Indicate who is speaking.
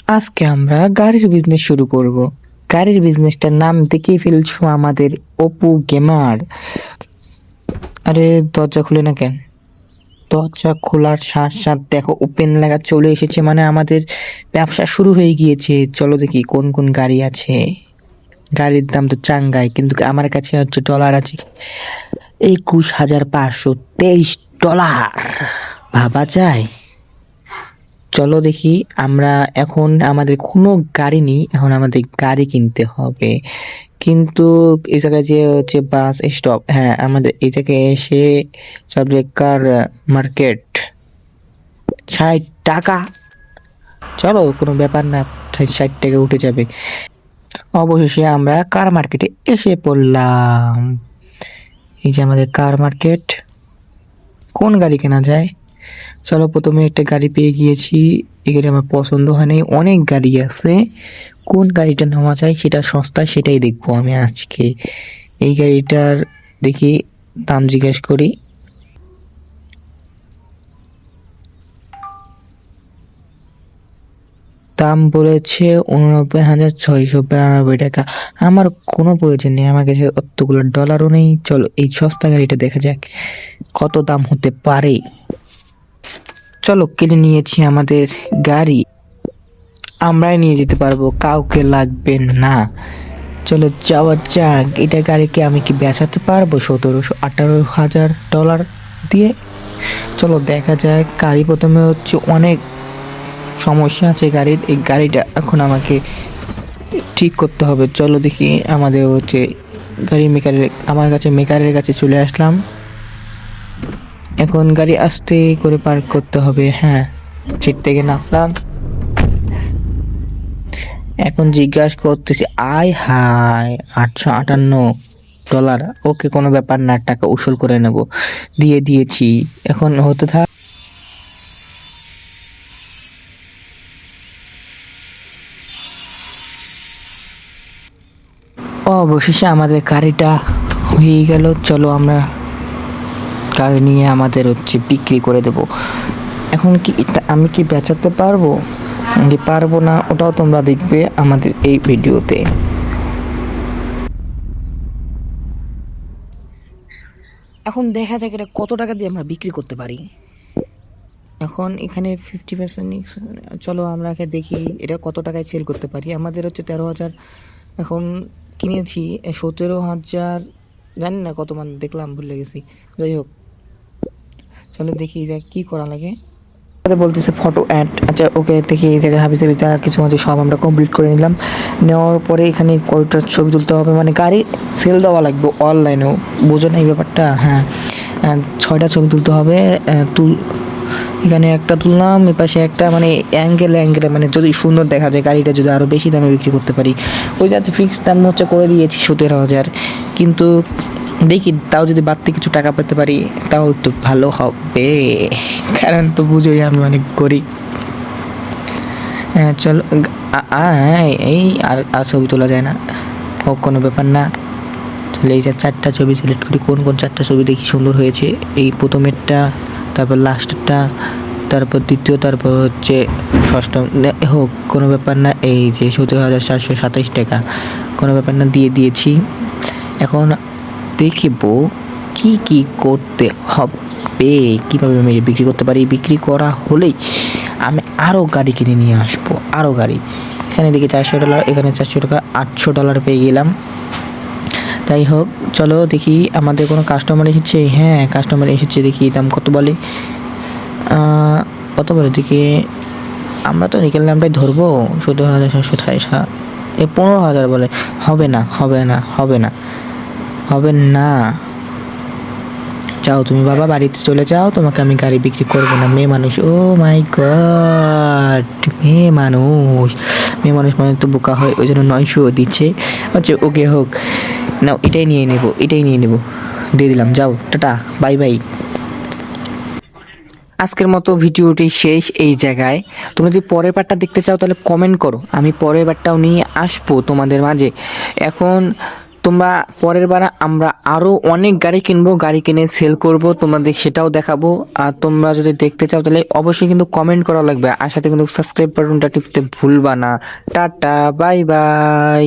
Speaker 1: আজকে আমরা গাড়ির বিজনেস শুরু করব। গাড়ির বিজনেসটার নাম দেখেই ফেলছো আমাদের অপু গেমার। আরে দরজা খুলে না কেন? দরজা খোলার সাথ সাথ দেখো ওপেন লেখা চলে এসেছে, মানে আমাদের ব্যবসা শুরু হয়ে গিয়েছে। চলো দেখি কোন কোন গাড়ি আছে। গাড়ির দাম তো চাঙ্গাই, কিন্তু আমার কাছে হচ্ছে ডলার আছে 21,523 ডলার। ভাবা যায়? চলো দেখি। আমরা এখন আমাদের কোনো গাড়ি নেই, এখন আমাদের গাড়ি কিনতে হবে। কিন্তু এই জায়গায় যে হচ্ছে বাস স্টপ, হ্যাঁ আমাদের এই জায়গায় এসে সাবজেক্ট মার্কেট 60 টাকা। চলো কোনো ব্যাপার না, 60 টাকা উঠে যাবে। অবশেষে আমরা কার মার্কেটে এসে পড়লাম। এই যে আমাদের কার মার্কেট। কোন গাড়ি কেনা যায়? চলো প্রথমে একটা গাড়ি পেয়ে গিয়েছি। এই গাড়ি আমার পছন্দ হয় নাই, অনেক গাড়ি আছে। কোন গাড়িটা নেওয়া যায় সেটা সস্তা, সেটাই দেখবো আমি আজকে। এই গাড়িটার দেখি দাম জিজ্ঞেস করি। দাম বলেছে 89,692 টাকা। আমার কোনো প্রয়োজন নেই, আমার কাছে অতগুলো ডলারও নেই। চলো এই সস্তা গাড়িটা দেখা যাক কত দাম হতে পারে। চলো কিনে নিয়েছি আমাদের গাড়ি, আমরাই নিয়ে যেতে পারবো, কাউকে লাগবে না। চলো যাওয়া যাক। এটা গাড়িকে আমি কি বেচাতে পারবো 1718,000 ডলার দিয়ে? চলো দেখা যাক। গাড়ি প্রথমে হচ্ছে অনেক সমস্যা আছে গাড়ির, এই গাড়িটা এখন আমাকে ঠিক করতে হবে। চলো দেখি আমাদের হচ্ছে গাড়ি মেকারের, আমার কাছে মেকারের কাছে চলে আসলাম। এখন গাড়ি আস্তে করে পার্ক করতে হবে। হ্যাঁ, সিট থেকে নামলাম। এখন জিজ্ঞাসা করতেছি, আয় হায় 858 ডলার। ওকে কোনো ব্যাপার না, টাকা উসুল করে নেব। দিয়ে দিয়েছি, এখন হতে থাক। অবশেষে আমাদের গাড়িটা হয়ে গেল। চলো আমরা গাড়ি নিয়ে আমাদের হচ্ছে বিক্রি করে দেব। এখন কি এটা আমি কি বেচাতে পারবো কি পারবো না, ওটাও তোমরা দেখবে আমাদের এই ভিডিওতে। এখন দেখা যাক এটা কত টাকা দিয়ে আমরা বিক্রি করতে পারি। এখন এখানে 50%। চলো আমরা দেখি এটা কত টাকায় সেল করতে পারি। আমাদের হচ্ছে 13,000 এখন কিনেছি। 17,000 জানি না কত মান দেখলাম, ভুলে গেছি। যাই হোক, চলো দেখি যে কি করা লাগে। বলতেছে ফটো অ্যাড। আচ্ছা ওকে, দেখি এই জায়গায় হাবি জাবিতা কিছু মধ্যে সব আমরা কমপ্লিট করে নিলাম। নেওয়ার পরে এখানে কয়টা ছবি তুলতে হবে, মানে গাড়ি সেল দেওয়া লাগবে অনলাইনেও, বোঝো না এই ব্যাপারটা? হ্যাঁ, 6টা ছবি তুলতে হবে। এখানে একটা তুললাম, এ পাশে একটা, মানে অ্যাঙ্গেলে মানে যদি সুন্দর দেখা যায় গাড়িটা যদি আরও বেশি দামে বিক্রি করতে পারি। ওই যাতে ফিক্সড দাম হচ্ছে করে দিয়েছি 17,000, কিন্তু দেখি তাও যদি বাড়তি কিছু টাকা পেতে পারি তাও একটু ভালো হবে, কারণ তো বুঝোই আমি অনেক গরিব। হ্যাঁ চলো, এই আর আর ছবি তোলা যায় না, হোক কোনো ব্যাপার না। তাহলে এই যে 4টা ছবি সিলেক্ট করি, কোন কোন 4টা ছবি দেখি সুন্দর হয়েছে। এই প্রথমেরটা, তারপর লাস্টেরটা, তারপর দ্বিতীয়, তারপর হচ্ছে ষষ্ঠ। হোক কোনো ব্যাপার না। এই যে 17,427 টাকা, কোনো ব্যাপার না, দিয়ে দিয়েছি। এখন দেখিব কি কি করতে হবে, কীভাবে আমি বিক্রি করতে পারি। বিক্রি করা হলেই আমি আরও গাড়ি কিনে নিয়ে আসবো, আরও গাড়ি। এখানে দেখি 400 ডলার, এখানে 400 টাকা, 800 ডলার পেয়ে গেলাম। যাই হোক, চলো দেখি আমাদের কোনো কাস্টমার এসেছে। হ্যাঁ কাস্টমার এসেছে, দেখি দাম কত বলে। কত বলে দেখি। আমরা তো নিকেল দামটাই ধরবো, 17,728। এই 15,000 বলে। হবে না, হবে না, হবে না, হবে না। যাও তুমি বাবা, বাড়িতে চলে যাও, তোমাকে আমি গাড়ি বিক্রি করবো না। মেয়ে মানুষ, ও মাই গড, মেয়ে মানুষ, মেয়ে মানুষ মানে তো বোকা হয়, ওই জন্য 900 দিচ্ছে। আচ্ছা ওকে হোক, নাও এটাই নিয়ে নেবো, এটাই নিয়ে নেবো, দিয়ে দিলাম। যাও টাটা, বাই বাই। আজকের মতো ভিডিওটি শেষ এই জায়গায়। তোমরা যদি পরের পার্টটা দেখতে চাও তাহলে কমেন্ট করো, আমি পরের পার্টটাও নিয়ে আসবো তোমাদের মাঝে। এখন তোমরা পরের বার আমরা আরো অনেক গাড়ি কিনবো, গাড়ি কিনে সেল করব, তোমাদের সেটাও দেখাবো। আর তোমরা যদি দেখতে চাও তাহলে অবশ্যই কিন্তু কমেন্ট করা লাগবে, আর সাথে কিন্তু সাবস্ক্রাইব বাটনটা টিপতে ভুলবা না। Tata, bye bye.